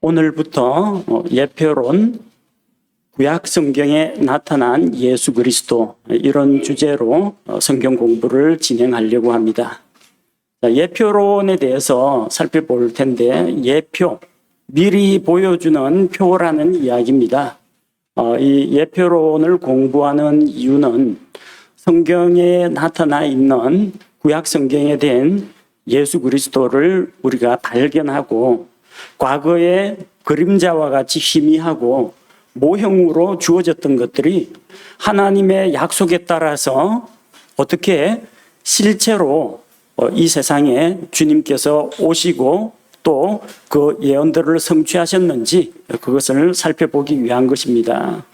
오늘부터 예표론, 구약 성경에 나타난 예수 그리스도, 이런 주제로 성경 공부를 진행하려고 합니다. 예표론에 대해서 살펴볼 텐데, 예표, 미리 보여주는 표라는 이야기입니다. 이 예표론을 공부하는 이유는 성경에 나타나 있는 구약 성경에 대한 예수 그리스도를 우리가 발견하고, 과거의 그림자와 같이 희미하고 모형으로 주어졌던 것들이 하나님의 약속에 따라서 어떻게 실체로 이 세상에 주님께서 오시고 또 그 예언들을 성취하셨는지, 그것을 살펴보기 위한 것입니다.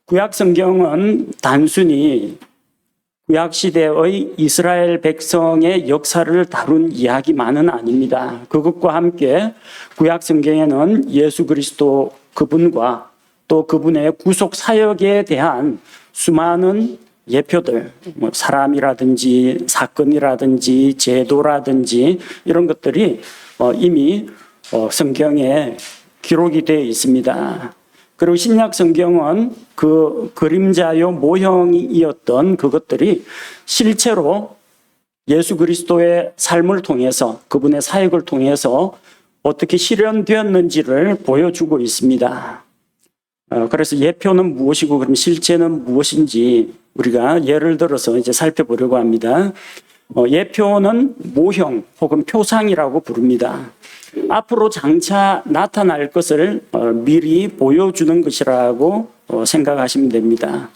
구약 성경은 단순히 구약 시대의 이스라엘 백성의 역사를 다룬 이야기만은 아닙니다. 그것과 함께 구약 성경에는 예수 그리스도 그분과 또 그분의 구속 사역에 대한 수많은 예표들, 사람이라든지 사건이라든지 제도라든지 이런 것들이 이미 성경에 기록이 되어 있습니다. 그리고 신약 성경은 그 그림자요 모형이었던 그것들이 실제로 예수 그리스도의 삶을 통해서, 그분의 사역을 통해서 어떻게 실현되었는지를 보여주고 있습니다. 그래서 예표는 무엇이고 그럼 실체는 무엇인지 우리가 예를 들어서 이제 살펴보려고 합니다. 예표는 모형 혹은 표상이라고 부릅니다. 앞으로 장차 나타날 것을 미리 보여주는 것이라고 생각하시면 됩니다.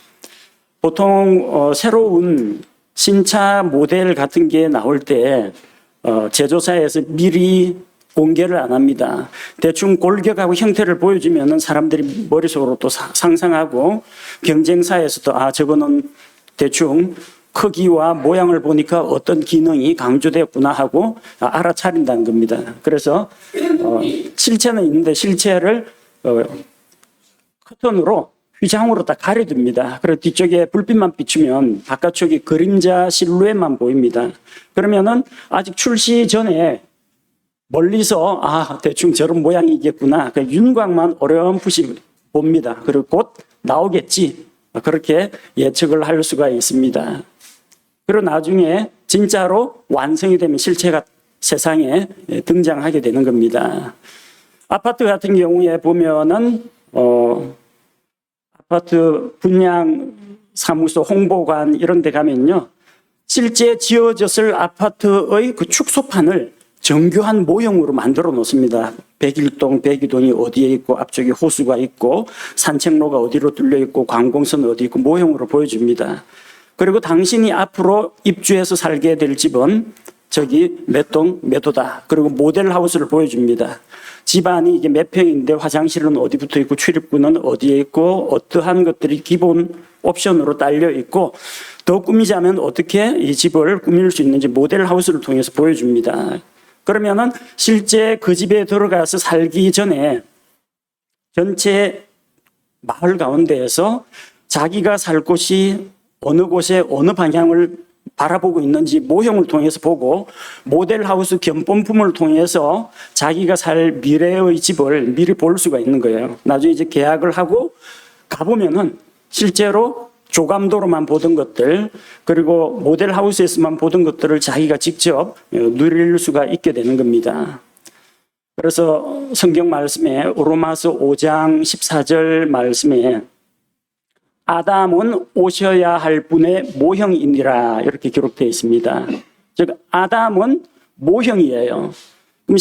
보통 새로운 신차 모델 같은 게 나올 때 제조사에서 미리 공개를 안 합니다. 대충 골격하고 형태를 보여주면 사람들이 머릿속으로 또 상상하고, 경쟁사에서도 저거는 대충 크기와 모양을 보니까 어떤 기능이 강조되었구나 하고 알아차린다는 겁니다. 그래서 실체는 있는데 실체를 커튼으로, 휘장으로 딱 가려둡니다. 그리고 뒤쪽에 불빛만 비추면 바깥쪽이 그림자 실루엣만 보입니다. 그러면은 아직 출시 전에 멀리서 대충 저런 모양이겠구나, 윤곽만 어렴풋이 봅니다. 그리고 곧 나오겠지, 그렇게 예측을 할 수가 있습니다. 그리고 나중에 진짜로 완성이 되면 실체가 세상에 등장하게 되는 겁니다. 아파트 같은 경우에 보면은 아파트 분양 사무소 홍보관 이런 데 가면요, 실제 지어졌을 아파트의 그 축소판을 정교한 모형으로 만들어 놓습니다. 101동, 102동이 어디에 있고, 앞쪽에 호수가 있고, 산책로가 어디로 뚫려 있고, 관공서는 어디 있고, 모형으로 보여줍니다. 그리고 당신이 앞으로 입주해서 살게 될 집은 저기 몇 동, 몇 호다. 그리고 모델 하우스를 보여줍니다. 집안이 이게 몇 평인데 화장실은 어디 붙어 있고, 출입구는 어디에 있고, 어떠한 것들이 기본 옵션으로 딸려 있고, 더 꾸미자면 어떻게 이 집을 꾸밀 수 있는지 모델 하우스를 통해서 보여줍니다. 그러면은 실제 그 집에 들어가서 살기 전에 전체 마을 가운데에서 자기가 살 곳이 어느 곳에 어느 방향을 바라보고 있는지 모형을 통해서 보고, 모델하우스 견본품을 통해서 자기가 살 미래의 집을 미리 볼 수가 있는 거예요. 나중에 이제 계약을 하고 가보면은 실제로 조감도로만 보던 것들, 그리고 모델하우스에서만 보던 것들을 자기가 직접 누릴 수가 있게 되는 겁니다. 그래서 성경 말씀에 로마서 5장 14절 말씀에 아담은 오셔야 할 분의 모형이니라, 이렇게 기록되어 있습니다. 즉 아담은 모형이에요. 그럼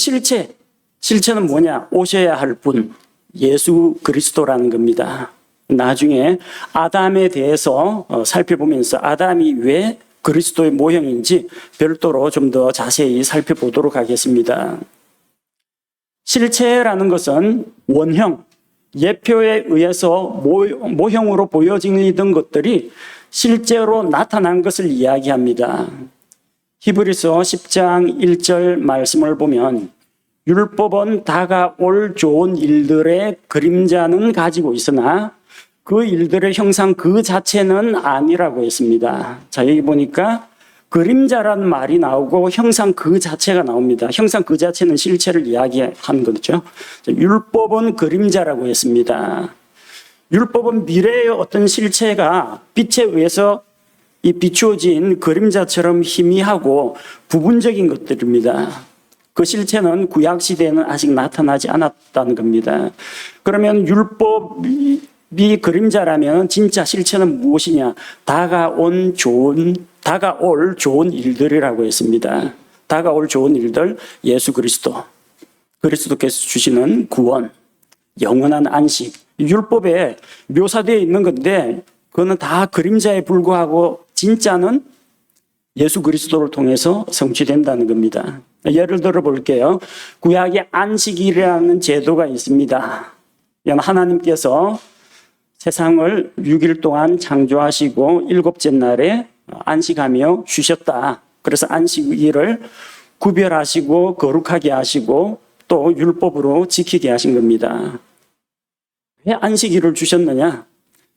실체는 뭐냐? 오셔야 할 분, 예수 그리스도라는 겁니다. 나중에 아담에 대해서 살펴보면서 아담이 왜 그리스도의 모형인지 별도로 좀 더 자세히 살펴보도록 하겠습니다. 실체라는 것은 원형, 예표에 의해서 모형으로 보여지던 것들이 실제로 나타난 것을 이야기합니다. 히브리서 10장 1절 말씀을 보면 율법은 다가올 좋은 일들의 그림자는 가지고 있으나 그 일들의 형상 그 자체는 아니라고 했습니다. 자, 여기 보니까 그림자라는 말이 나오고 형상 그 자체가 나옵니다. 형상 그 자체는 실체를 이야기한 거죠. 율법은 그림자라고 했습니다. 율법은 미래의 어떤 실체가 빛에 의해서 이 비추어진 그림자처럼 희미하고 부분적인 것들입니다. 그 실체는 구약 시대에는 아직 나타나지 않았다는 겁니다. 그러면 율법이 그림자라면 진짜 실체는 무엇이냐? 다가올 좋은 일들이라고 했습니다. 다가올 좋은 일들, 예수 그리스도께서 주시는 구원, 영원한 안식, 율법에 묘사되어 있는 건데 그거는 다 그림자에 불과하고 진짜는 예수 그리스도를 통해서 성취된다는 겁니다. 예를 들어 볼게요. 구약에 안식일이라는 제도가 있습니다. 하나님께서 세상을 6일 동안 창조하시고 7째 날에 안식하며 쉬셨다. 그래서 안식일을 구별하시고 거룩하게 하시고 또 율법으로 지키게 하신 겁니다. 왜 안식일을 주셨느냐?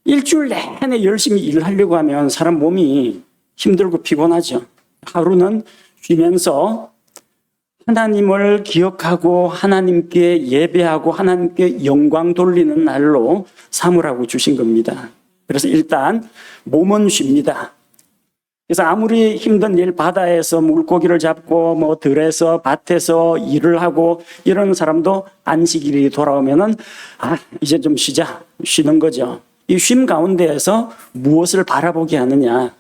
일주일 내내 열심히 일하려고 하면 사람 몸이 힘들고 피곤하죠. 하루는 쉬면서 하나님을 기억하고 하나님께 예배하고 하나님께 영광 돌리는 날로 삼으라고 주신 겁니다. 그래서 일단 몸은 쉽니다. 그래서 아무리 힘든 일, 바다에서 물고기를 잡고 뭐 들에서 밭에서 일을 하고 이런 사람도 안식일이 돌아오면은 이제 좀 쉬는 거죠. 이 쉼 가운데에서 무엇을 바라보게 하느냐?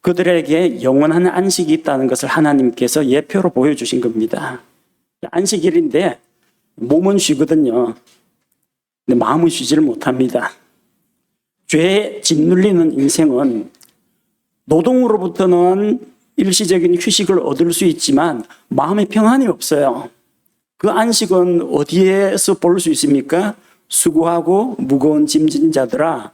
그들에게 영원한 안식이 있다는 것을 하나님께서 예표로 보여주신 겁니다. 안식일인데 몸은 쉬거든요. 근데 마음은 쉬지를 못합니다. 죄에 짓눌리는 인생은 노동으로부터는 일시적인 휴식을 얻을 수 있지만 마음의 평안이 없어요. 그 안식은 어디에서 볼 수 있습니까? 수고하고 무거운 짐진 자들아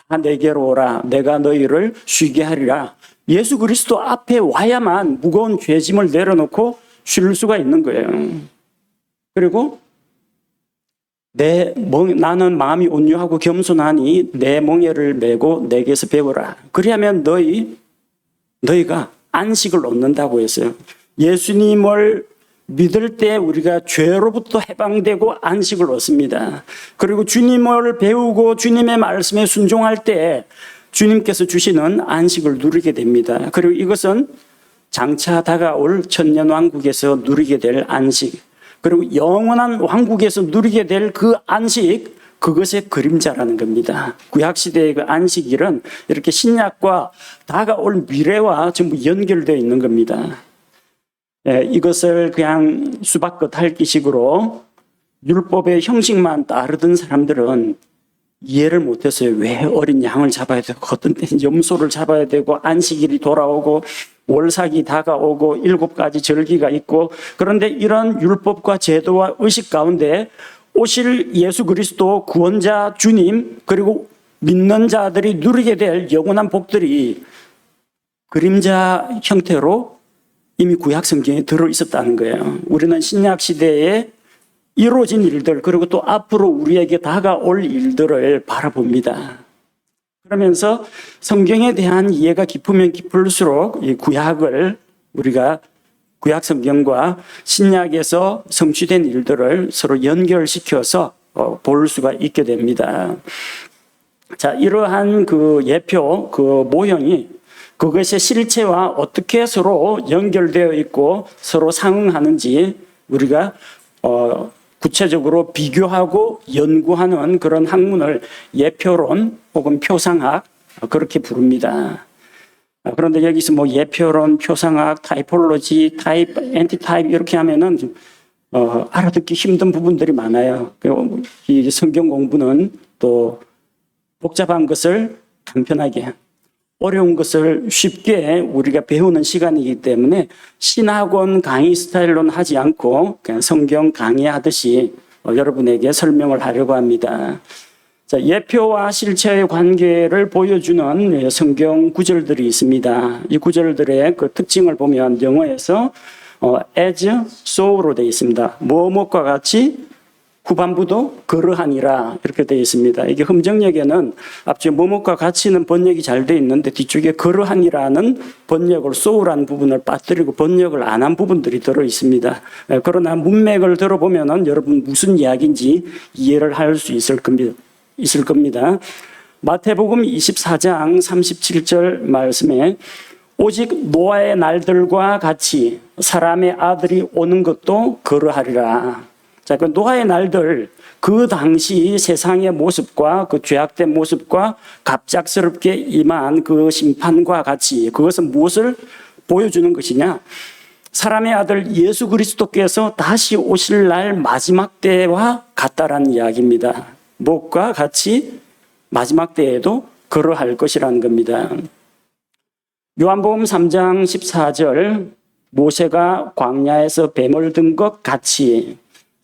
다 내게로 오라. 내가 너희를 쉬게 하리라. 예수 그리스도 앞에 와야만 무거운 죄짐을 내려놓고 쉴 수가 있는 거예요. 그리고 나는 마음이 온유하고 겸손하니 내 멍에를 메고 내게서 배우라. 그리하면 너희가 안식을 얻는다고 했어요. 예수님을 믿을 때 우리가 죄로부터 해방되고 안식을 얻습니다. 그리고 주님을 배우고 주님의 말씀에 순종할 때 주님께서 주시는 안식을 누리게 됩니다. 그리고 이것은 장차 다가올 천년왕국에서 누리게 될 안식, 그리고 영원한 왕국에서 누리게 될 그 안식, 그것의 그림자라는 겁니다. 구약시대의 그 안식일은 이렇게 신약과 다가올 미래와 전부 연결되어 있는 겁니다. 이것을 그냥 수박겉 핥기식으로 율법의 형식만 따르던 사람들은 이해를 못했어요. 왜 어린 양을 잡아야 되고 어떤 때는 염소를 잡아야 되고 안식일이 돌아오고 월삭이 다가오고 7가지 절기가 있고, 그런데 이런 율법과 제도와 의식 가운데 오실 예수 그리스도 구원자 주님, 그리고 믿는 자들이 누리게 될 영원한 복들이 그림자 형태로 이미 구약 성경에 들어있었다는 거예요. 우리는 신약 시대에 이루어진 일들, 그리고 또 앞으로 우리에게 다가올 일들을 바라봅니다. 그러면서 성경에 대한 이해가 깊으면 깊을수록 이 구약을 우리가 구약 성경과 신약에서 성취된 일들을 서로 연결시켜서 볼 수가 있게 됩니다. 자, 이러한 그 예표, 그 모형이 그것의 실체와 어떻게 서로 연결되어 있고 서로 상응하는지 우리가 구체적으로 비교하고 연구하는 그런 학문을 예표론 혹은 표상학 그렇게 부릅니다. 그런데 여기서 뭐 예표론, 표상학, 타이폴로지, 타입, 엔티타입 이렇게 하면은 알아듣기 힘든 부분들이 많아요. 이 성경 공부는 또 복잡한 것을 간편하게, 어려운 것을 쉽게 우리가 배우는 시간이기 때문에 신학원 강의 스타일로는 하지 않고 그냥 성경 강의하듯이 여러분에게 설명을 하려고 합니다. 자, 예표와 실체의 관계를 보여주는 성경 구절들이 있습니다. 이 구절들의 그 특징을 보면 영어에서 as so로 되어 있습니다. 뭐뭐과 같이 후반부도 그러하니라 이렇게 되어 있습니다. 이게 흠정역에는 앞쪽에 뭐뭐과 같이는 번역이 잘 되어 있는데 뒤쪽에 그러하니라는 번역을 소우라는 부분을 빠뜨리고 번역을 안 한 부분들이 들어 있습니다. 그러나 문맥을 들어보면은 여러분 무슨 이야기인지 이해를 할 수 있을 겁니다. 마태복음 24장 37절 말씀에 오직 노아의 날들과 같이 사람의 아들이 오는 것도 그러하리라. 자, 그 노아의 날들, 그 당시 세상의 모습과 그 죄악된 모습과 갑작스럽게 임한 그 심판과 같이 그것은 무엇을 보여주는 것이냐? 사람의 아들 예수 그리스도께서 다시 오실 날 마지막 때와 같다라는 이야기입니다. 무엇과 같이 마지막 때에도 그러할 것이라는 겁니다. 요한복음 3장 14절 모세가 광야에서 뱀을 든 것 같이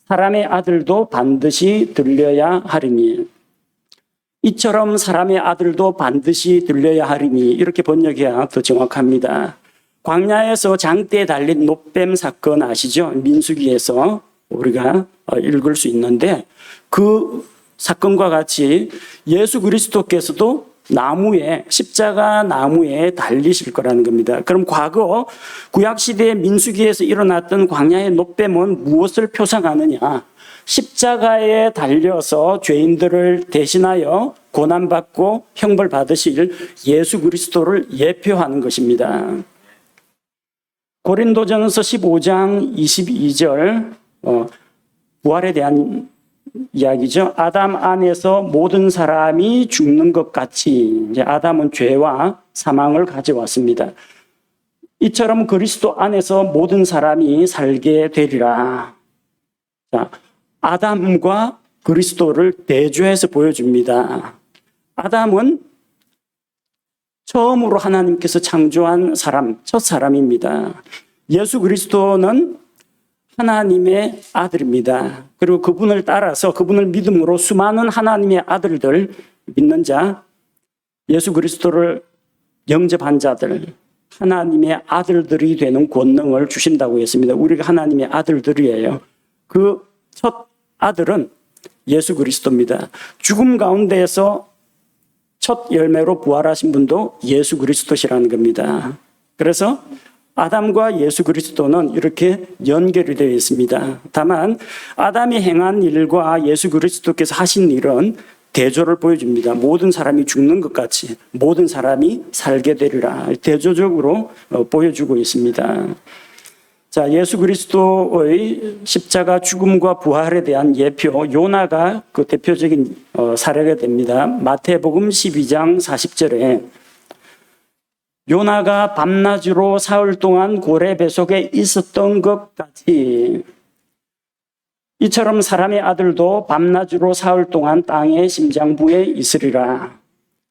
사람의 아들도 반드시 들려야 하리니 이처럼 사람의 아들도 반드시 들려야 하리니 이렇게 번역해야 더 정확합니다. 광야에서 장대에 달린 놋뱀 사건 아시죠? 민수기에서 우리가 읽을 수 있는데 그 사건과 같이 예수 그리스도께서도 나무에 십자가 나무에 달리실 거라는 겁니다. 그럼 과거 구약시대의 민수기에서 일어났던 광야의 놋뱀은 무엇을 표상하느냐? 십자가에 달려서 죄인들을 대신하여 고난받고 형벌받으실 예수 그리스도를 예표하는 것입니다. 고린도전서 15장 22절 부활에 대한 이야기죠. 아담 안에서 모든 사람이 죽는 것 같이 이제 아담은 죄와 사망을 가져왔습니다. 이처럼 그리스도 안에서 모든 사람이 살게 되리라. 자, 아담과 그리스도를 대조해서 보여줍니다. 아담은 처음으로 하나님께서 창조한 사람, 첫 사람입니다. 예수 그리스도는 하나님의 아들입니다. 그리고 그분을 따라서 그분을 믿음으로 수많은 하나님의 아들들 믿는 자, 예수 그리스도를 영접한 자들, 하나님의 아들들이 되는 권능을 주신다고 했습니다. 우리가 하나님의 아들들이에요. 그 첫 아들은 예수 그리스도입니다. 죽음 가운데에서 첫 열매로 부활하신 분도 예수 그리스도시라는 겁니다. 그래서 아담과 예수 그리스도는 이렇게 연결이 되어 있습니다. 다만 아담이 행한 일과 예수 그리스도께서 하신 일은 대조를 보여줍니다. 모든 사람이 죽는 것 같이 모든 사람이 살게 되리라. 대조적으로 보여주고 있습니다. 자, 예수 그리스도의 십자가 죽음과 부활에 대한 예표 요나가 그 대표적인 사례가 됩니다. 마태복음 12장 40절에 요나가 밤낮으로 사흘 동안 고래 뱃속에 있었던 것 같이 이처럼 사람의 아들도 밤낮으로 사흘 동안 땅의 심장부에 있으리라.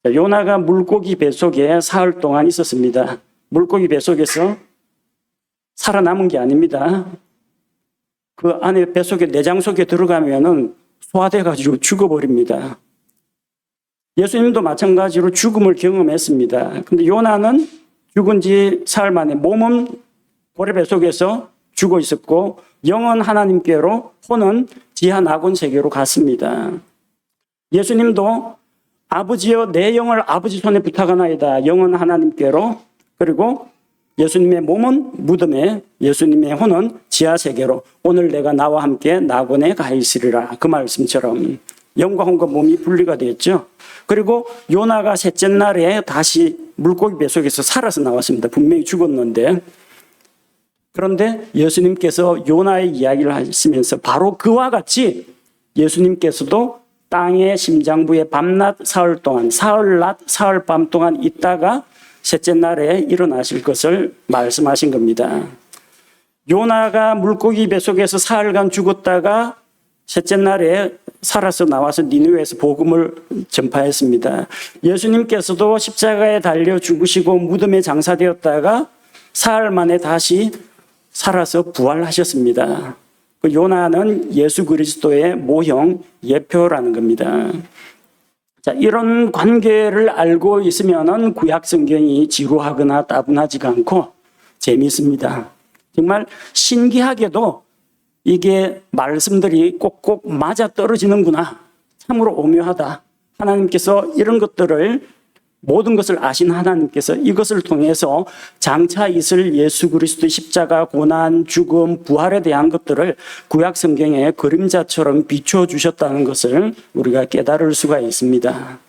요나가 물고기 뱃속에 사흘 동안 있었습니다. 물고기 뱃속에서 살아남은 게 아닙니다. 그 안에 뱃속에 내장 속에 들어가면은 소화돼가지고 죽어버립니다. 예수님도 마찬가지로 죽음을 경험했습니다. 근데 요나는 죽은 지 사흘 만에 몸은 고래 뱃속에서 죽어 있었고 영은 하나님께로 혼은 지하 낙원 세계로 갔습니다. 예수님도 아버지여 내 영을 아버지 손에 부탁하나이다. 영은 하나님께로 그리고 예수님의 몸은 무덤에 예수님의 혼은 지하 세계로 오늘 내가 나와 함께 낙원에 가 있으리라. 그 말씀처럼 영과 혼과 몸이 분리가 되었죠. 그리고 요나가 셋째 날에 다시 물고기 뱃속에서 살아서 나왔습니다. 분명히 죽었는데 그런데 예수님께서 요나의 이야기를 하시면서 바로 그와 같이 예수님께서도 땅의 심장부에 밤낮 사흘 동안 사흘낮 사흘밤 동안 있다가 셋째 날에 일어나실 것을 말씀하신 겁니다. 요나가 물고기 뱃속에서 사흘간 죽었다가 셋째 날에 살아서 나와서 니느웨에서 복음을 전파했습니다. 예수님께서도 십자가에 달려 죽으시고 무덤에 장사되었다가 사흘 만에 다시 살아서 부활하셨습니다. 그 요나는 예수 그리스도의 모형 예표라는 겁니다. 자, 이런 관계를 알고 있으면은 구약 성경이 지루하거나 따분하지가 않고 재미있습니다. 정말 신기하게도 이게 말씀들이 꼭꼭 맞아 떨어지는구나. 참으로 오묘하다. 하나님께서 이런 것들을 모든 것을 아신 하나님께서 이것을 통해서 장차 있을 예수 그리스도의 십자가, 고난, 죽음, 부활에 대한 것들을 구약 성경의 그림자처럼 비추어 주셨다는 것을 우리가 깨달을 수가 있습니다.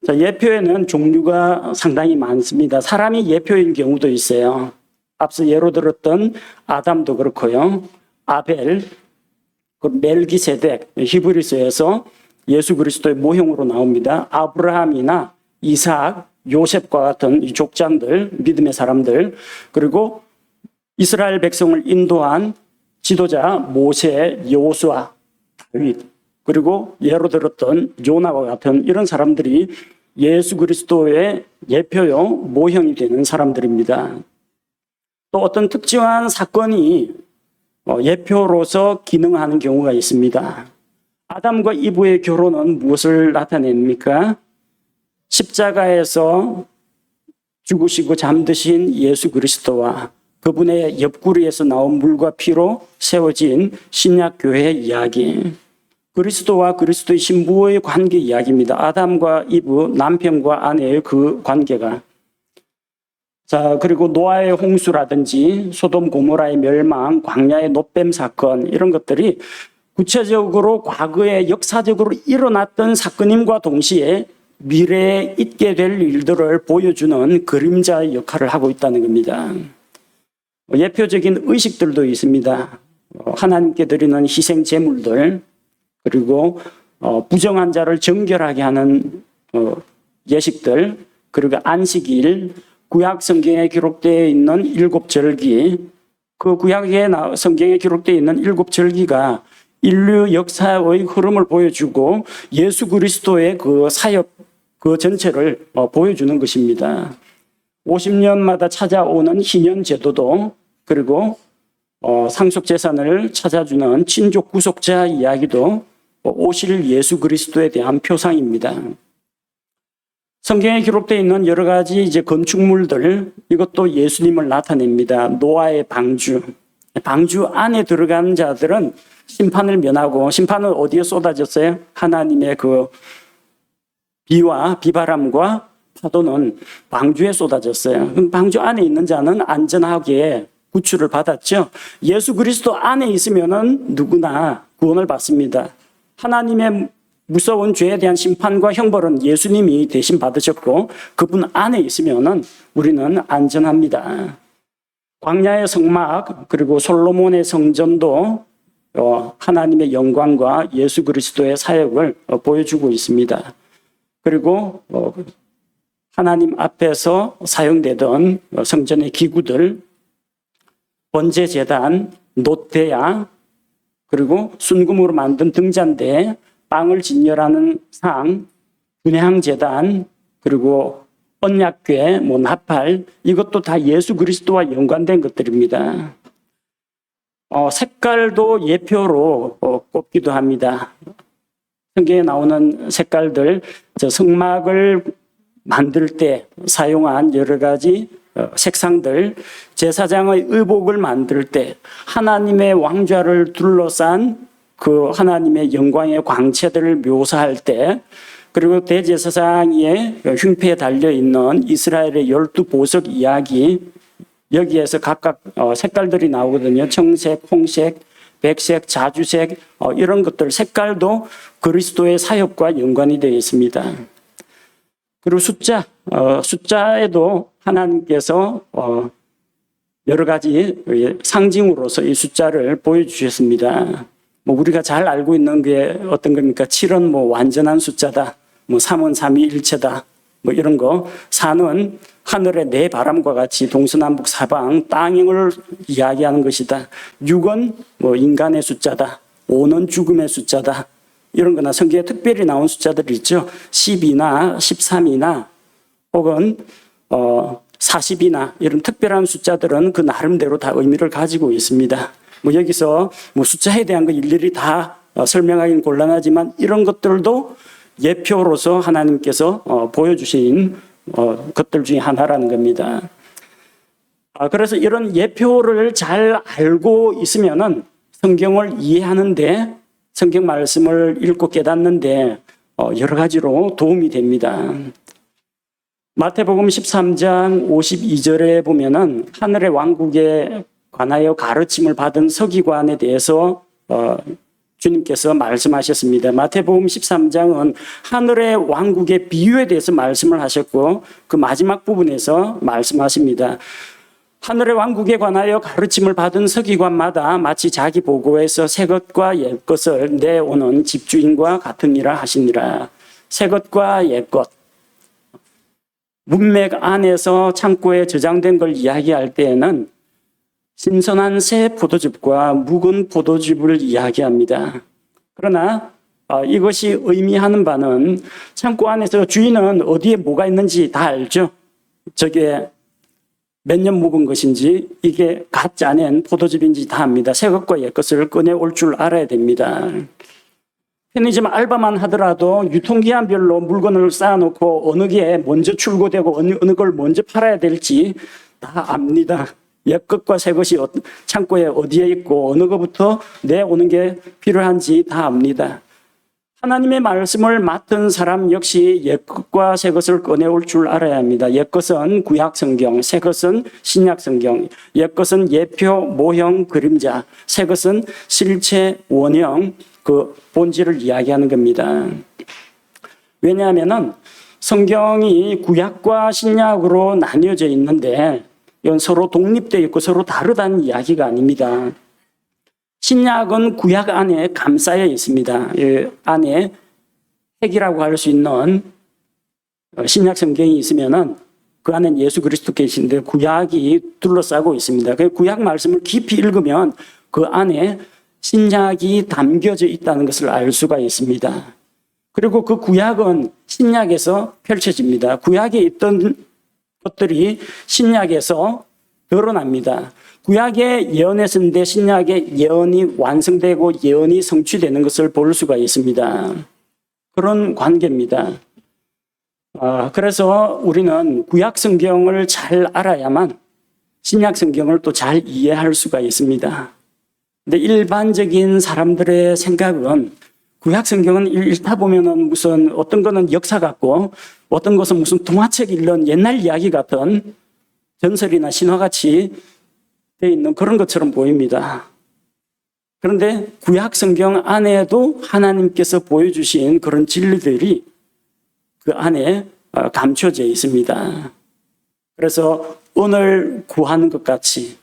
자, 예표에는 종류가 상당히 많습니다. 사람이 예표인 경우도 있어요. 앞서 예로 들었던 아담도 그렇고요. 아벨, 멜기세덱, 히브리서에서 예수 그리스도의 모형으로 나옵니다. 아브라함이나 이삭, 요셉과 같은 이 족장들, 믿음의 사람들, 그리고 이스라엘 백성을 인도한 지도자 모세, 여호수아, 다윗, 그리고 예로 들었던 요나와 같은 이런 사람들이 예수 그리스도의 예표요, 모형이 되는 사람들입니다. 또 어떤 특정한 사건이 예표로서 기능하는 경우가 있습니다. 아담과 이브의 결혼은 무엇을 나타냅니까? 십자가에서 죽으시고 잠드신 예수 그리스도와 그분의 옆구리에서 나온 물과 피로 세워진 신약 교회의 이야기, 그리스도와 그리스도의 신부의 관계 이야기입니다. 아담과 이브, 남편과 아내의 그 관계가. 자, 그리고 노아의 홍수라든지 소돔 고모라의 멸망, 광야의 노뱀 사건, 이런 것들이 구체적으로 과거에 역사적으로 일어났던 사건임과 동시에 미래에 있게 될 일들을 보여주는 그림자의 역할을 하고 있다는 겁니다. 예표적인 의식들도 있습니다. 하나님께 드리는 희생 제물들, 그리고 부정한 자를 정결하게 하는 예식들, 그리고 안식일, 구약 성경에 기록되어 있는 일곱 절기, 그 구약의 성경에 기록되어 있는 일곱 절기가 인류 역사의 흐름을 보여주고 예수 그리스도의 그 사역 그 전체를 보여주는 것입니다. 50년마다 찾아오는 희년 제도도, 그리고 상속 재산을 찾아주는 친족 구속자 이야기도 오실 예수 그리스도에 대한 표상입니다. 성경에 기록되어 있는 여러 가지 이제 건축물들, 이것도 예수님을 나타냅니다. 노아의 방주, 방주 안에 들어간 자들은 심판을 면하고, 심판은 어디에 쏟아졌어요? 하나님의 그 비와 비바람과 파도는 방주에 쏟아졌어요. 방주 안에 있는 자는 안전하게 구출을 받았죠. 예수 그리스도 안에 있으면은 누구나 구원을 받습니다. 하나님의 무서운 죄에 대한 심판과 형벌은 예수님이 대신 받으셨고, 그분 안에 있으면은 우리는 안전합니다. 광야의 성막, 그리고 솔로몬의 성전도 하나님의 영광과 예수 그리스도의 사역을 보여주고 있습니다. 그리고 하나님 앞에서 사용되던 성전의 기구들, 번제제단, 놋대야, 그리고 순금으로 만든 등잔대, 빵을 진열하는 상, 분향제단, 그리고 언약궤, 나팔, 이것도 다 예수 그리스도와 연관된 것들입니다. 색깔도 예표로 꼽기도 합니다. 성경에 나오는 색깔들, 성막을 만들 때 사용한 여러 가지 색상들, 제사장의 의복을 만들 때 하나님의 왕좌를 둘러싼 그 하나님의 영광의 광채들을 묘사할 때, 그리고 대제사장의 흉패에 달려있는 이스라엘의 12보석 이야기, 여기에서 각각 색깔들이 나오거든요. 청색, 홍색, 백색, 자주색, 이런 것들 색깔도 그리스도의 사역과 연관이 되어 있습니다. 그리고 숫자에도 하나님께서 여러 가지 상징으로서 이 숫자를 보여주셨습니다. 우리가 잘 알고 있는 게 어떤 겁니까? 7은 완전한 숫자다. 3은 삼위일체다. 이런 거. 4는 하늘의 네 바람과 같이 동서남북 사방 땅을 이야기하는 것이다. 6은 인간의 숫자다. 5는 죽음의 숫자다. 이런 거나 성경에 특별히 나온 숫자들이 있죠. 10이나 13이나 혹은 40이나 이런 특별한 숫자들은 그 나름대로 다 의미를 가지고 있습니다. 여기서 숫자에 대한 거 일일이 다 설명하기는 곤란하지만 이런 것들도 예표로서 하나님께서 보여주신 것들 중에 하나라는 겁니다. 그래서 이런 예표를 잘 알고 있으면은 성경을 이해하는데, 성경 말씀을 읽고 깨닫는데 여러 가지로 도움이 됩니다. 마태복음 13장 52절에 보면은 하늘의 왕국에 관하여 가르침을 받은 서기관에 대해서 주님께서 말씀하셨습니다. 마태복음 13장은 하늘의 왕국의 비유에 대해서 말씀을 하셨고 그 마지막 부분에서 말씀하십니다. 하늘의 왕국에 관하여 가르침을 받은 서기관마다 마치 자기 보고에서 새 것과 옛 것을 내오는 집주인과 같으니라 하시니라. 새 것과 옛 것. 문맥 안에서 창고에 저장된 걸 이야기할 때에는 신선한 새 포도즙과 묵은 포도즙을 이야기합니다. 그러나 이것이 의미하는 바는 창고 안에서 주인은 어디에 뭐가 있는지 다 알죠. 저게 몇 년 묵은 것인지 이게 갓 짜낸 포도즙인지 다 압니다. 새 것과 옛 것을 꺼내올 줄 알아야 됩니다. 편의점 알바만 하더라도 유통기한별로 물건을 쌓아놓고 어느 게 먼저 출고되고 어느 걸 먼저 팔아야 될지 다 압니다. 옛 것과 새 것이 창고에 어디에 있고 어느 것부터 내오는 게 필요한지 다 압니다. 하나님의 말씀을 맡은 사람 역시 옛 것과 새 것을 꺼내올 줄 알아야 합니다. 옛 것은 구약 성경, 새 것은 신약 성경. 옛 것은 예표, 모형, 그림자. 새 것은 실체, 원형, 그 본질을 이야기하는 겁니다. 왜냐하면은 성경이 구약과 신약으로 나뉘어져 있는데 이건 서로 독립되어 있고 서로 다르다는 이야기가 아닙니다. 신약은 구약 안에 감싸여 있습니다. 이 안에 핵이라고 할 수 있는 신약 성경이 있으면은 그 안엔 예수 그리스도 계신데 구약이 둘러싸고 있습니다. 그 구약 말씀을 깊이 읽으면 그 안에 신약이 담겨져 있다는 것을 알 수가 있습니다. 그리고 그 구약은 신약에서 펼쳐집니다. 구약에 있던 것들이 신약에서 드러납니다. 구약의 예언했었는데 신약의 예언이 완성되고 예언이 성취되는 것을 볼 수가 있습니다. 그런 관계입니다. 그래서 우리는 구약 성경을 잘 알아야만 신약 성경을 또 잘 이해할 수가 있습니다. 근데 일반적인 사람들의 생각은 구약 성경은 읽다 보면은 무슨 어떤 거는 역사 같고 어떤 것은 무슨 동화책 읽는 옛날 이야기 같은 전설이나 신화같이 되어 있는 그런 것처럼 보입니다. 그런데 구약 성경 안에도 하나님께서 보여주신 그런 진리들이 그 안에 감춰져 있습니다. 그래서 은을 구하는 것 같이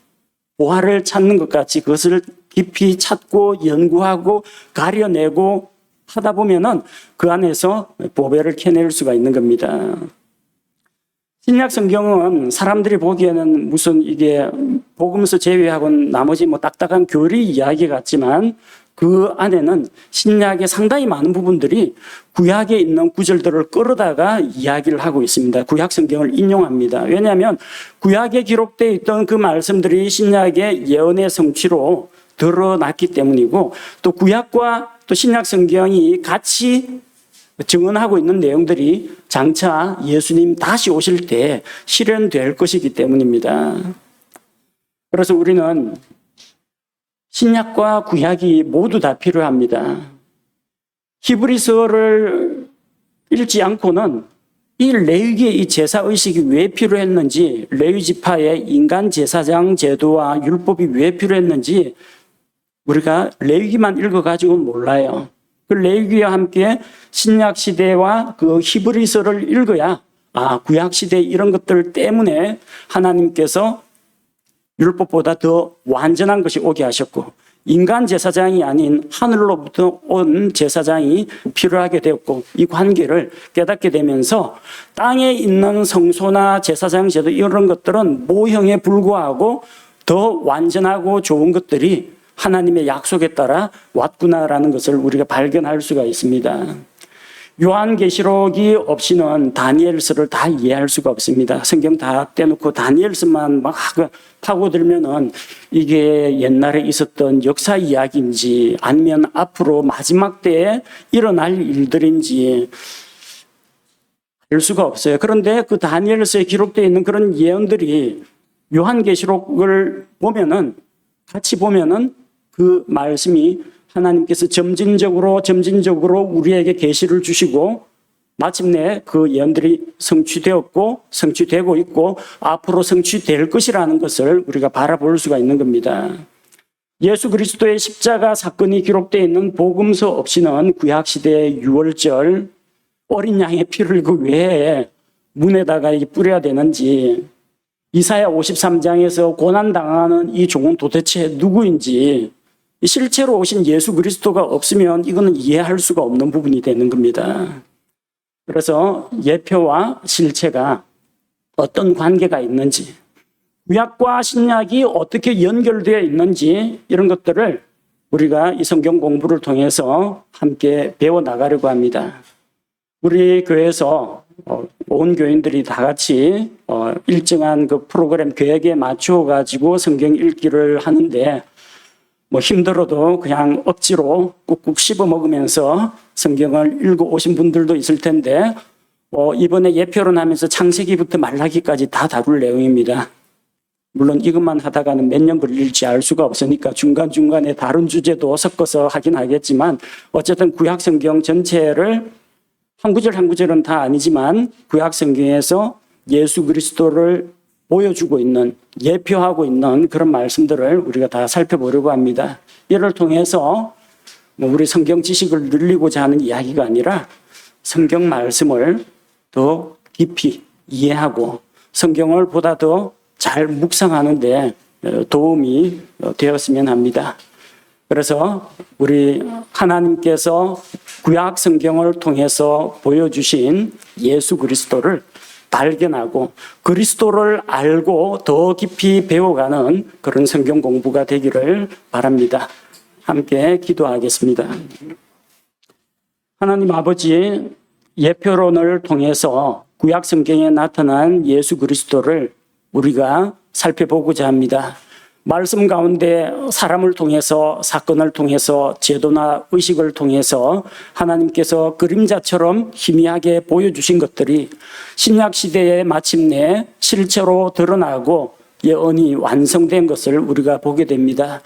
보화를 찾는 것 같이 그것을 깊이 찾고 연구하고 가려내고 하다 보면은 그 안에서 보배를 캐낼 수가 있는 겁니다. 신약 성경은 사람들이 보기에는 무슨 이게 복음서 제외하고는 나머지 뭐 딱딱한 교리 이야기 같지만 그 안에는 신약의 상당히 많은 부분들이 구약에 있는 구절들을 끌어다가 이야기를 하고 있습니다. 구약 성경을 인용합니다. 왜냐하면 구약에 기록되어 있던 그 말씀들이 신약의 예언의 성취로 드러났기 때문이고 또 구약과 또 신약 성경이 같이 증언하고 있는 내용들이 장차 예수님 다시 오실 때 실현될 것이기 때문입니다. 그래서 우리는 신약과 구약이 모두 다 필요합니다. 히브리서를 읽지 않고는 이 레위기의 이 제사의식이 왜 필요했는지, 레위 지파의 인간 제사장 제도와 율법이 왜 필요했는지 우리가 레위기만 읽어가지고 몰라요. 그 레위기와 함께 신약 시대와 그 히브리서를 읽어야 구약 시대 이런 것들 때문에 하나님께서 율법보다 더 완전한 것이 오게 하셨고 인간 제사장이 아닌 하늘로부터 온 제사장이 필요하게 되었고 이 관계를 깨닫게 되면서 땅에 있는 성소나 제사장 제도 이런 것들은 모형에 불과하고 더 완전하고 좋은 것들이 하나님의 약속에 따라 왔구나라는 것을 우리가 발견할 수가 있습니다. 요한계시록이 없이는 다니엘서를 다 이해할 수가 없습니다. 성경 다 떼놓고 다니엘서만 막 파고들면은 이게 옛날에 있었던 역사 이야기인지 아니면 앞으로 마지막 때에 일어날 일들인지 알 수가 없어요. 그런데 그 다니엘서에 기록되어 있는 그런 예언들이 요한계시록을 보면은 같이 보면은 그 말씀이 하나님께서 점진적으로 우리에게 계시를 주시고 마침내 그 예언들이 성취되었고 성취되고 있고 앞으로 성취될 것이라는 것을 우리가 바라볼 수가 있는 겁니다. 예수 그리스도의 십자가 사건이 기록되어 있는 복음서 없이는 구약시대의 유월절 어린 양의 피를 그 외에 문에다가 뿌려야 되는지, 이사야 53장에서 고난당하는 이 종은 도대체 누구인지, 실제로 오신 예수 그리스도가 없으면 이거는 이해할 수가 없는 부분이 되는 겁니다. 그래서 예표와 실체가 어떤 관계가 있는지, 구약과 신약이 어떻게 연결되어 있는지, 이런 것들을 우리가 이 성경 공부를 통해서 함께 배워나가려고 합니다. 우리 교회에서 온 교인들이 다 같이 일정한 그 프로그램 계획에 맞춰 가지고 성경 읽기를 하는데, 힘들어도 그냥 억지로 꾹꾹 씹어 먹으면서 성경을 읽어 오신 분들도 있을 텐데, 이번에 예표론하면서 창세기부터 말라기까지 다 다룰 내용입니다. 물론 이것만 하다가는 몇 년 걸릴지 알 수가 없으니까 중간중간에 다른 주제도 섞어서 하긴 하겠지만, 어쨌든 구약 성경 전체를 한 구절 한 구절은 다 아니지만 구약 성경에서 예수 그리스도를 보여주고 있는, 예표하고 있는 그런 말씀들을 우리가 다 살펴보려고 합니다. 이를 통해서 우리 성경 지식을 늘리고자 하는 이야기가 아니라 성경 말씀을 더 깊이 이해하고 성경을 보다 더 잘 묵상하는 데 도움이 되었으면 합니다. 그래서 우리 하나님께서 구약 성경을 통해서 보여주신 예수 그리스도를 발견하고 그리스도를 알고 더 깊이 배워가는 그런 성경 공부가 되기를 바랍니다. 함께 기도하겠습니다. 하나님 아버지, 예표론을 통해서 구약 성경에 나타난 예수 그리스도를 우리가 살펴보고자 합니다. 말씀 가운데 사람을 통해서, 사건을 통해서, 제도나 의식을 통해서 하나님께서 그림자처럼 희미하게 보여주신 것들이 신약 시대에 마침내 실체로 드러나고 예언이 완성된 것을 우리가 보게 됩니다.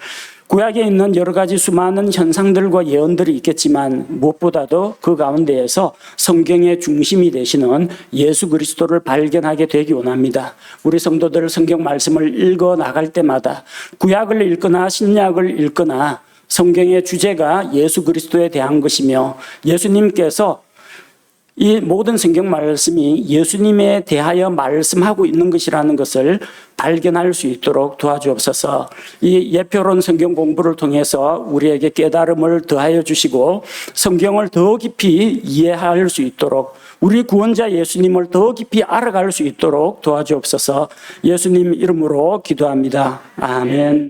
구약에 있는 여러 가지 수많은 현상들과 예언들이 있겠지만 무엇보다도 그 가운데에서 성경의 중심이 되시는 예수 그리스도를 발견하게 되기 원합니다. 우리 성도들 성경 말씀을 읽어 나갈 때마다 구약을 읽거나 신약을 읽거나 성경의 주제가 예수 그리스도에 대한 것이며 예수님께서 이 모든 성경 말씀이 예수님에 대하여 말씀하고 있는 것이라는 것을 발견할 수 있도록 도와주옵소서. 이 예표론 성경 공부를 통해서 우리에게 깨달음을 더하여 주시고 성경을 더 깊이 이해할 수 있도록, 우리 구원자 예수님을 더 깊이 알아갈 수 있도록 도와주옵소서. 예수님 이름으로 기도합니다. 아멘.